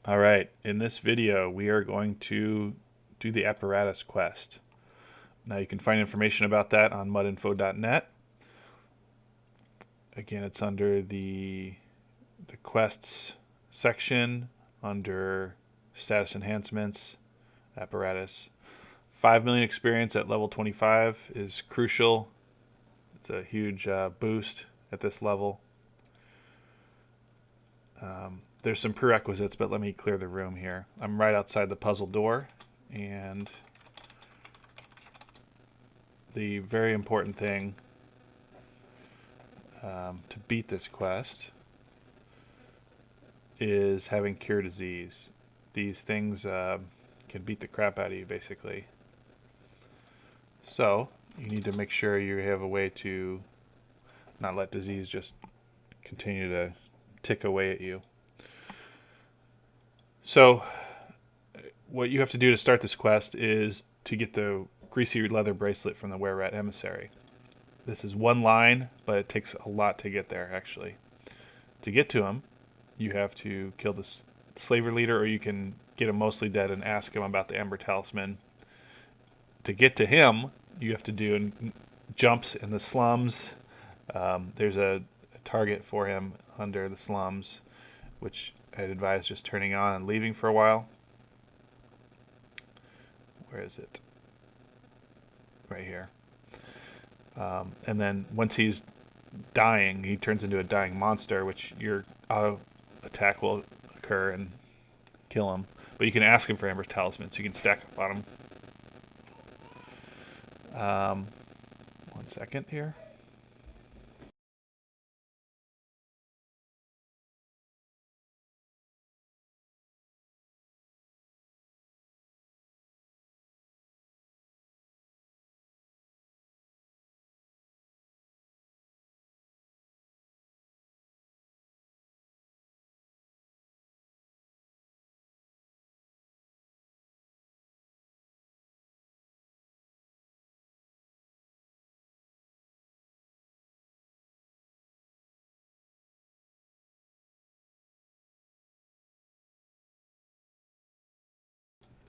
All right, in this video we are going to do the apparatus quest. Now you can find information about that on mudinfo.net. Again, it's under the quests section under status enhancements, apparatus. 5 million experience at level 25 is crucial. It's a huge boost at this level. There's some prerequisites, but let me clear the room here. I'm right outside the puzzle door, and the very important thing to beat this quest is having cure disease. These things can beat the crap out of you, basically. So you need to make sure you have a way to not let disease just continue to tick away at you. So what you have to do to start this quest is to get the greasy leather bracelet from the wererat emissary. This is one line, but it takes a lot to get there, actually. To get to him, you have to kill the slaver leader, or you can get him mostly dead and ask him about the Ember Talisman. To get to him, you have to do jumps in the slums. There's a target for him under the slums, which I'd advise just turning on and leaving for a while. Where is it? Right here. And then once he's dying, he turns into a dying monster, which your auto attack will occur and kill him. But you can ask him for Ember Talisman, so you can stack up on him. 1 second here.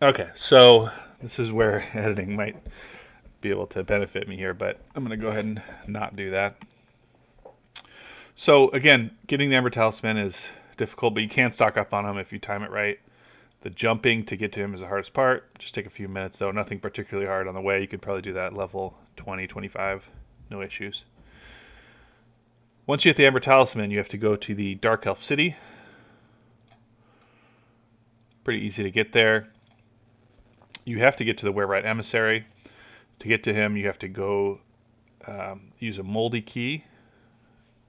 Okay, so this is where editing might be able to benefit me here, but I'm going to go ahead and not do that. So again, getting the Ember Talisman is difficult, but you can stock up on him if you time it right. The jumping to get to him is the hardest part. Just take a few minutes, though. Nothing particularly hard on the way. You could probably do that at level 20, 25. No issues. Once you get the Ember Talisman, you have to go to the Dark Elf City. Pretty easy to get there. You have to get to the wererat emissary. To get to him, you have to go use a moldy key.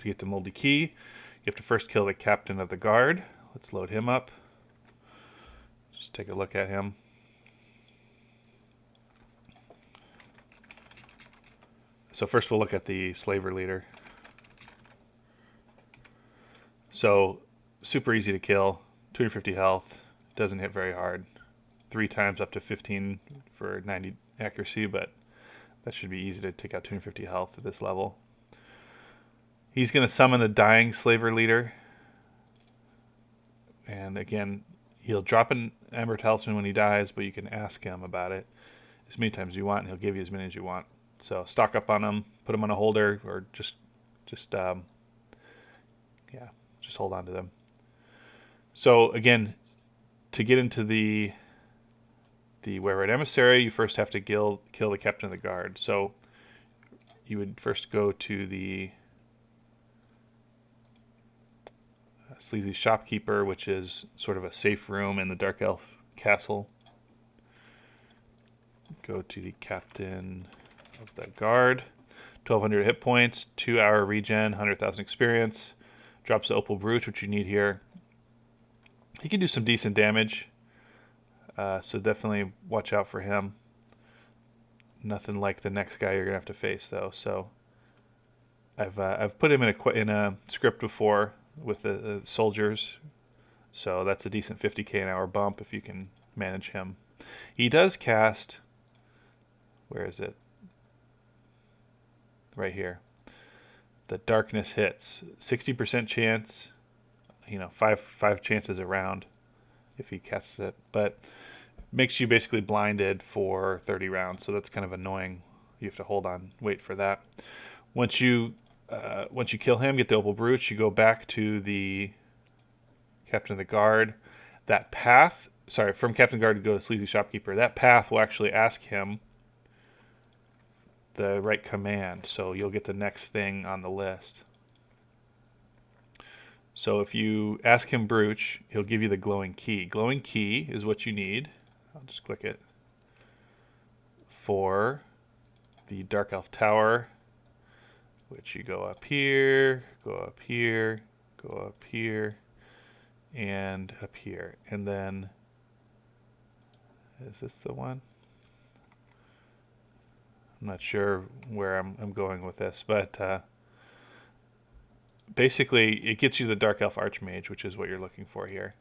To get the moldy key, you have to first kill the captain of the guard. Let's load him up. Just take a look at him. So first we'll look at the slaver leader. So super easy to kill, 250 health, doesn't hit very hard. 3 times up to 15 for 90 accuracy, but that should be easy to take out 250 health at this level. He's going to summon the dying slaver leader. And again, he'll drop an Ember Talisman when he dies, but you can ask him about it as many times as you want, and he'll give you as many as you want. So stock up on him, put him on a holder, or just hold on to them. So again, to get into the wererat emissary, you first have to kill the captain of the guard. So you would first go to the sleazy shopkeeper, which is sort of a safe room in the Dark Elf castle. Go to the captain of the guard. 1200 hit points, 2-hour regen, 100,000 experience. Drops the opal brooch, which you need here. He can do some decent damage, so definitely watch out for him. Nothing like the next guy you're gonna have to face, though. So I've put him in a script before with the soldiers, so that's a decent 50k an hour bump if you can manage him. He does cast. Where is it? Right here. The darkness hits. 60% chance, five chances around if he casts it, but makes you basically blinded for 30 rounds, so that's kind of annoying. You have to hold on, wait for that. Once you kill him, get the Opal Brooch, you go back to the Captain of the Guard. That path, sorry, from Captain Guard to go to Sleazy Shopkeeper, that path will actually ask him the right command, so you'll get the next thing on the list. So if you ask him Brooch, he'll give you the glowing key. Glowing key is what you need. I'll just click it. For the Dark Elf Tower, which you go up here, go up here, go up here, and up here. And then, is this the one? I'm not sure where I'm going with this, but basically it gets you the Dark Elf Archmage, which is what you're looking for here.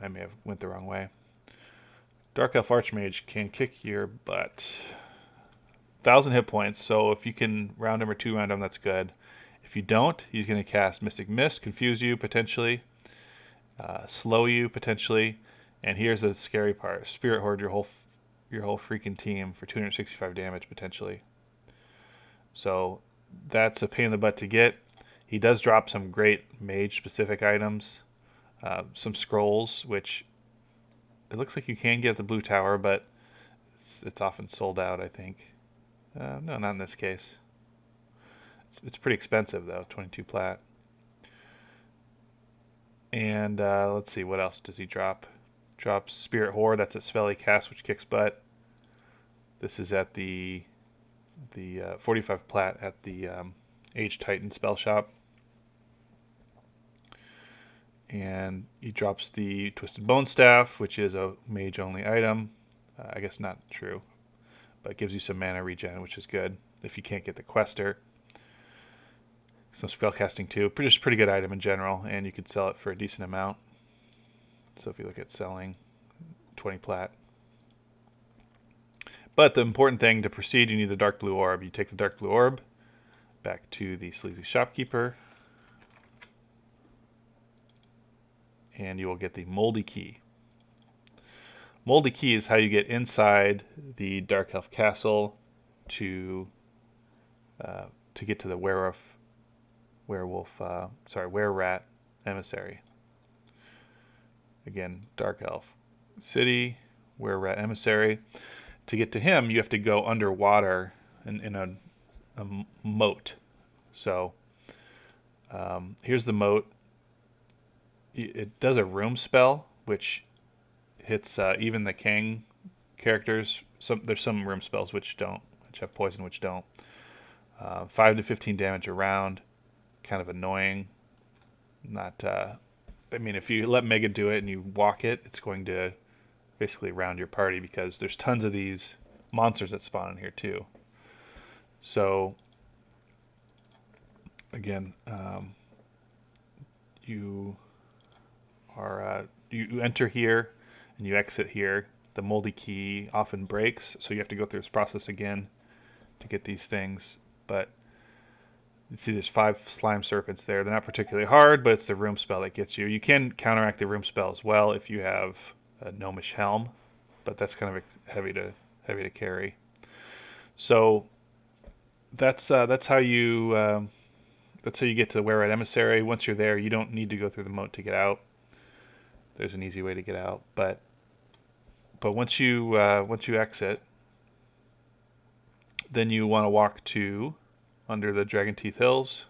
I may have went the wrong way. Dark Elf Archmage can kick your butt. 1,000 hit points, so if you can round him or 2 round him, that's good. If you don't, he's going to cast Mystic Mist, confuse you potentially, slow you potentially, and here's the scary part: Spirit Horde your whole freaking team for 265 damage potentially. So that's a pain in the butt to get. He does drop some great mage-specific items, some scrolls, which it looks like you can get at the Blue Tower, but it's often sold out, I think. No, not in this case. It's pretty expensive, though, 22 plat. And let's see, what else does he drop? Drops Spirit Horde, that's a spell he casts, which kicks butt. This is at the 45 plat at the Age Titan spell shop. And he drops the Twisted Bone Staff, which is a mage-only item. I guess not true, but it gives you some mana regen, which is good if you can't get the Quester. Some spellcasting too. Just pretty good item in general, and you could sell it for a decent amount. So if you look at selling, 20 plat. But the important thing to proceed, you need the Dark Blue Orb. You take the Dark Blue Orb back to the Sleazy Shopkeeper, and you will get the Moldy Key. Moldy Key is how you get inside the Dark Elf Castle to get to the wererat emissary. Again, Dark Elf City, wererat emissary. To get to him, you have to go underwater in a moat. So here's the moat. It does a room spell, which hits even the king characters. There's some room spells which have poison, which don't. 5 to 15 damage around. Kind of annoying. Not. I mean, if you let Mega do it and you walk it, it's going to basically round your party because there's tons of these monsters that spawn in here too. So again, you enter here and you exit here. The Moldy Key often breaks, so you have to go through this process again to get these things. But you see there's 5 slime serpents there. They're not particularly hard, but it's the room spell that gets you. You can counteract the room spell as well if you have a gnomish helm, but that's kind of heavy to carry. So that's how you get to the wererat emissary. Once you're there, you don't need to go through the moat to get out. There's an easy way to get out, but once you exit, then you want to walk to under the Dragon Teeth Hills.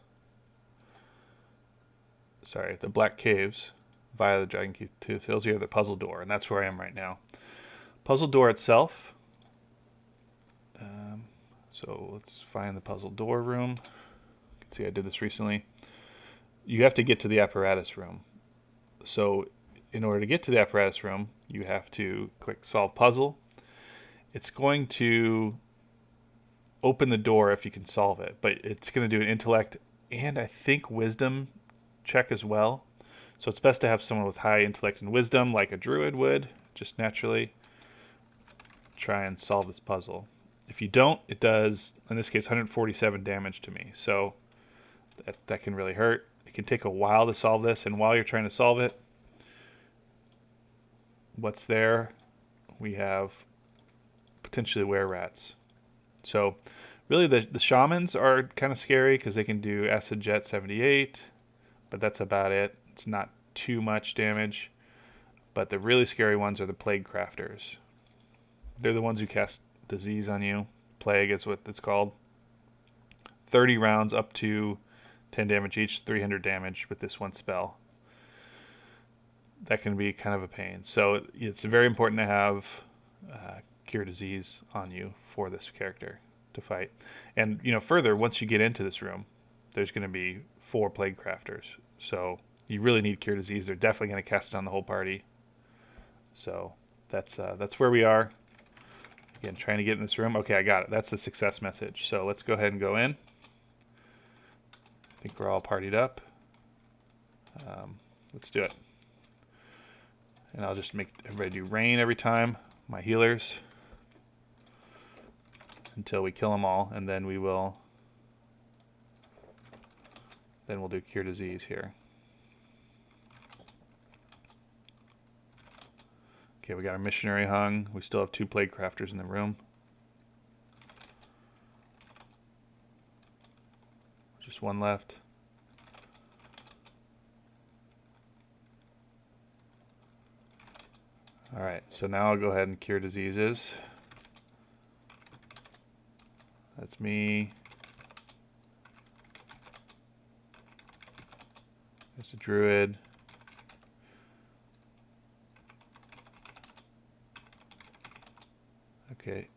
Sorry, the Black Caves via the Dragon Teeth Hills. You have the puzzle door, and that's where I am right now. Puzzle door itself. So let's find the puzzle door room. You can see I did this recently. You have to get to the apparatus room. So in order to get to the apparatus room, you have to click solve puzzle. It's going to open the door if you can solve it, but it's going to do an intellect and I think wisdom check as well. So it's best to have someone with high intellect and wisdom, like a druid would, just naturally try and solve this puzzle. If you don't, it does, in this case, 147 damage to me. So that can really hurt. It can take a while to solve this, and while you're trying to solve it, what's there? We have potentially wererats. So really the shamans are kind of scary because they can do acid jet 78, but that's about it. It's not too much damage. But the really scary ones are the plaguecrafters. They're the ones who cast disease on you. Plague is what it's called. 30 rounds up to 10 damage each, 300 damage with this one spell. That can be kind of a pain. So it's very important to have Cure Disease on you for this character to fight. And further, once you get into this room, there's going to be 4 plaguecrafters. So you really need Cure Disease. They're definitely going to cast it on the whole party. So that's where we are. Again, trying to get in this room. Okay, I got it. That's the success message. So let's go ahead and go in. I think we're all partied up. Let's do it. And I'll just make everybody do rain every time. My healers. Until we kill them all. And then we'll do Cure Disease here. Okay, we got our missionary hung. We still have 2 plaguecrafters in the room. Just 1 left. Alright, so now I'll go ahead and cure diseases. That's me. There's a druid. Okay.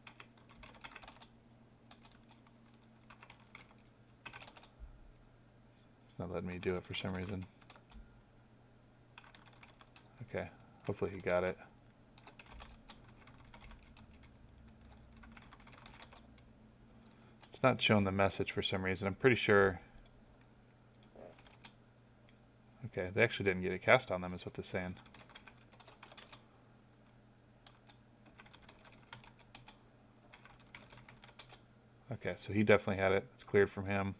It's not letting me do it for some reason. Okay, hopefully he got it. It's not showing the message for some reason. I'm pretty sure. Okay, they actually didn't get a cast on them is what they're saying. Okay, so he definitely had it. It's cleared from him.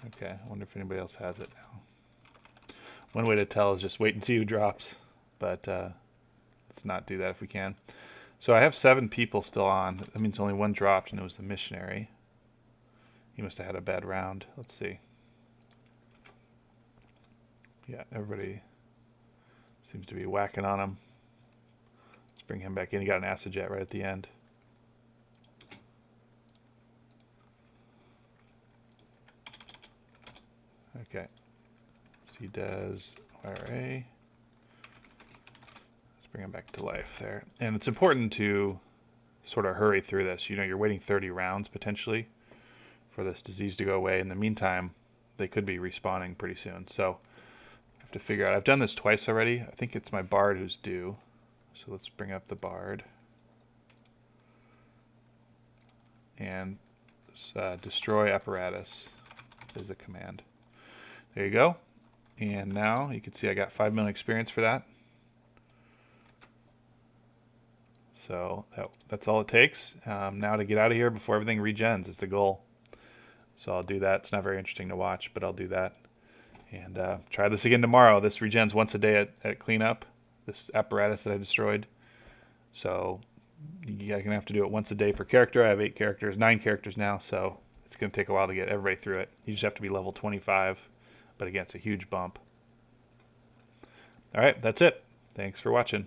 Okay, I wonder if anybody else has it now. One way to tell is just wait and see who drops, but let's not do that if we can. So I have 7 people still on. That means only 1 dropped, and it was the missionary. He must have had a bad round. Let's see. Yeah, everybody seems to be whacking on him. Let's bring him back in. He got an acid jet right at the end. Okay. So he does RA. Let's bring him back to life there. And it's important to sort of hurry through this. You know, you're waiting 30 rounds potentially for this disease to go away. In the meantime, they could be respawning pretty soon. So I have to figure out. I've done this twice already. I think it's my bard who's due. So let's bring up the bard. And destroy apparatus is a command. There you go. And now you can see I got 5 million experience for that. So that's all it takes. Now to get out of here before everything regens is the goal. So I'll do that. It's not very interesting to watch, but I'll do that. And try this again tomorrow. This regens once a day at cleanup, this apparatus that I destroyed. So you're going to have to do it once a day per character. I have 8 characters, 9 characters now, so it's going to take a while to get everybody through it. You just have to be level 25, but again, it's a huge bump. All right, that's it. Thanks for watching.